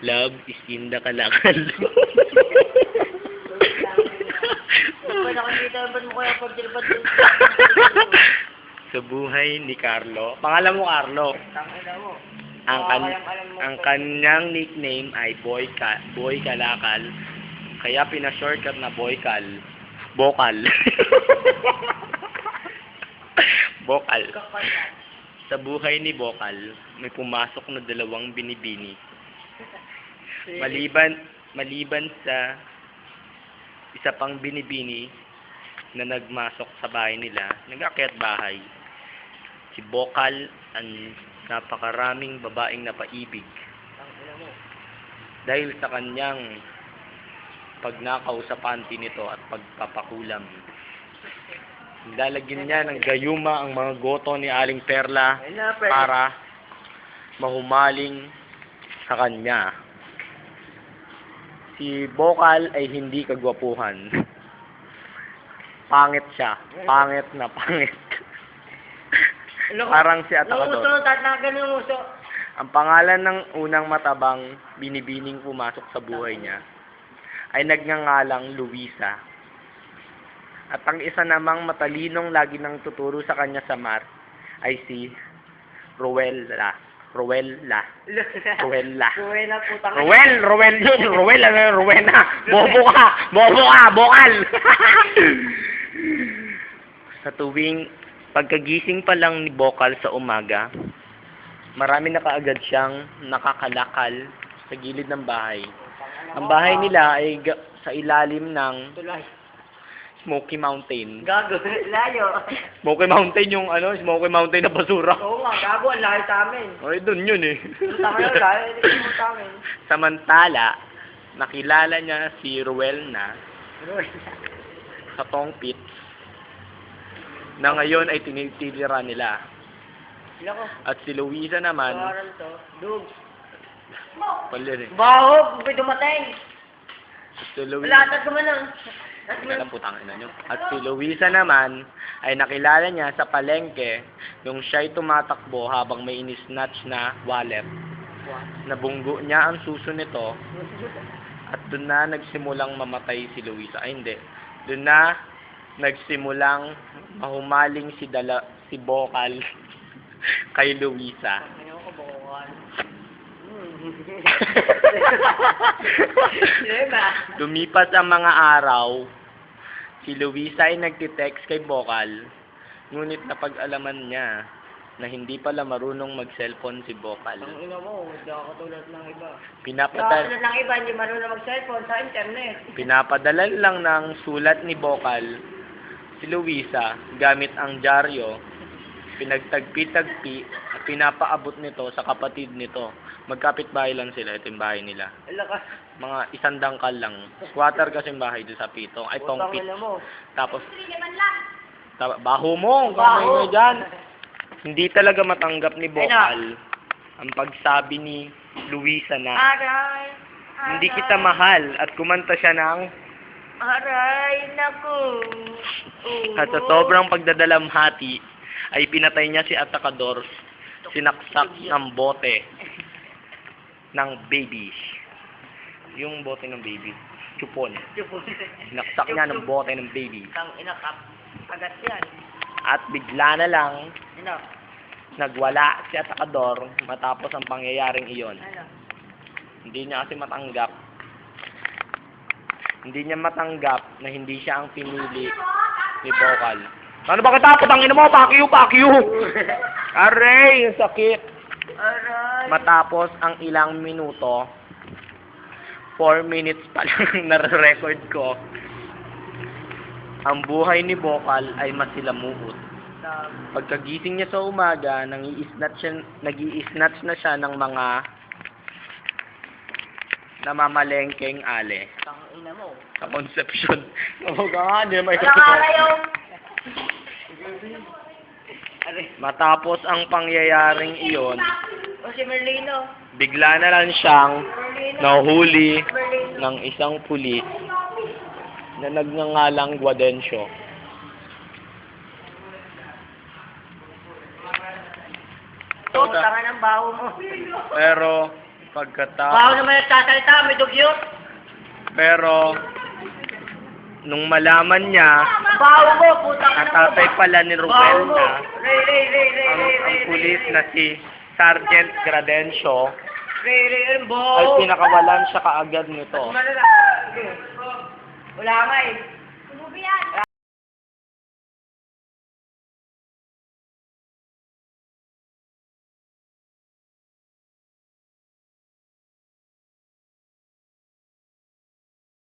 Love is in the kalakal. Wala nakikita ba mo kaya pagdilbad-dilbad? Sa buhay ni Carlo. Pangalan mo Carlo. Tangina mo. Ang, Alam mo. ang kanyang nickname ay Boy Kalakal. Kaya pinashortcut na Boykal. Bokal. Bokal. Sa buhay ni Bokal, may pumasok na 2 binibini. Maliban sa isa pang binibini na nagmasok sa bahay nila, nag-akyat bahay. Si Bokal ang napakaraming babaeng napaibig dahil sa kanyang pagnakaw sa panty nito at pagpapakulam. Lalagyan niya ng gayuma ang mga goto ni Aling Perla para mahumaling sa kanya. Si Bokal ay hindi kagwapuhan. Pangit siya. Pangit na pangit. Parang si Atakador. Uso, tatagan ng uso. Ang pangalan ng unang matabang binibining pumasok sa buhay niya ay nagngangalang Luisa. At ang isa namang matalinong lagi nang tuturo sa kanya sa math ay si Rowella. Ruwela, putang Rowel yun. Rowena. Bobo ka, bokal. Sa tuwing pagkagising pa lang ni Bokal sa umaga, marami na kaagad siyang nakakalakal sa gilid ng bahay. Ang bahay nila ay sa ilalim ng tulay. Smoky Mountain. Gago, layo. Smoky Mountain yung Smoky Mountain na basura. Oo nga, gago, ang layo sa amin. Ay, dun yun eh. Tama yun, layo, hindi mo sa amin. Samantala, nakilala niya si Rowena sa Tong Pit na ngayon ay tinitira nila. Sila ko. At si Luisa naman, Kawaran to. Dug. palir eh. Baho, may dumatay. Si Luisa, Wala, atas naman lang. alam putang ina nyo. At si Luisa naman ay nakilala niya sa palengke nung siya'y tumatakbo habang may inisnatch na wallet. Nabunggo niya ang suso nito at doon na nagsimulang mamatay si Luisa. Ay hindi. Doon na nagsimulang mahumaling si Bokal kay Luisa. Ano ko, bukuhan. Lumipas ang mga araw, si Luisa ay nagtitext kay Bokal, ngunit napag-alaman niya na hindi pala marunong mag-cellphone si Bokal. Ang ina mo, hindi ako katulad ng iba. Pinapadala Katulad ng iba, hindi marunong mag-cellphone sa internet. Pinapadalan lang ng sulat ni Bokal si Luisa gamit ang dyaryo, pinagtagpi-tagpi at pinapaabot nito sa kapatid nito. Magkapit-bahay lang sila, ito yung bahay nila. Lakas. Mga 1 dangkal lang. Squatter kasi yung bahay doon sa Pitong. Ay, Tong Pit. mo. Tapos, baho mo, kamay mo dyan. Hindi talaga matanggap ni Bokal ang pagsabi ni Luisa na Aray. hindi kita mahal at kumanta siya ng Aray, naku. at sa sobrang pagdadalamhati ay pinatay niya si Atakador, sinaksak ng bote ng baby. Yung bote ng baby. Chupon. Sinaksak niya ng bote ng baby. Tang ina kap. Agad yan. At bigla na lang Ina. nagwala si Atakador matapos ang pangyayaring iyon. Ano? Hindi niya kasi matanggap. Hindi niya matanggap na hindi siya ang pinili ni Bokal. Ano ba katapos? Ang ina mo, pakyu! Aray, yung sakit. Aray. Matapos ang ilang minuto, 4 minutes pa lang nare-record ko, ang buhay ni Bokal ay masilamuot. Pagkagising niya sa umaga, nag-i-snatch na siya ng mga namamalengkeng ale. Tang ina mo. Sa Concepcion. Oo ka, hindi may Wala ka alayaw. Matapos ang pangyayaring iyon, O si Merlino. bigla na lang siyang Merlino. nahuli Merlino. ng isang pulis na nagngangalang Guadencio. Tangan ng baho mo. Pero Baho naman nagsasalita, may dugyot. Pero, nung malaman niya, Baho mo, putang ang ina mo. tatay pala ni Baho Ruel mo. na, ang pulis na si Sergeant Gradencio, ay Baho. pinakawalan siya kaagad nito. Wala nga eh.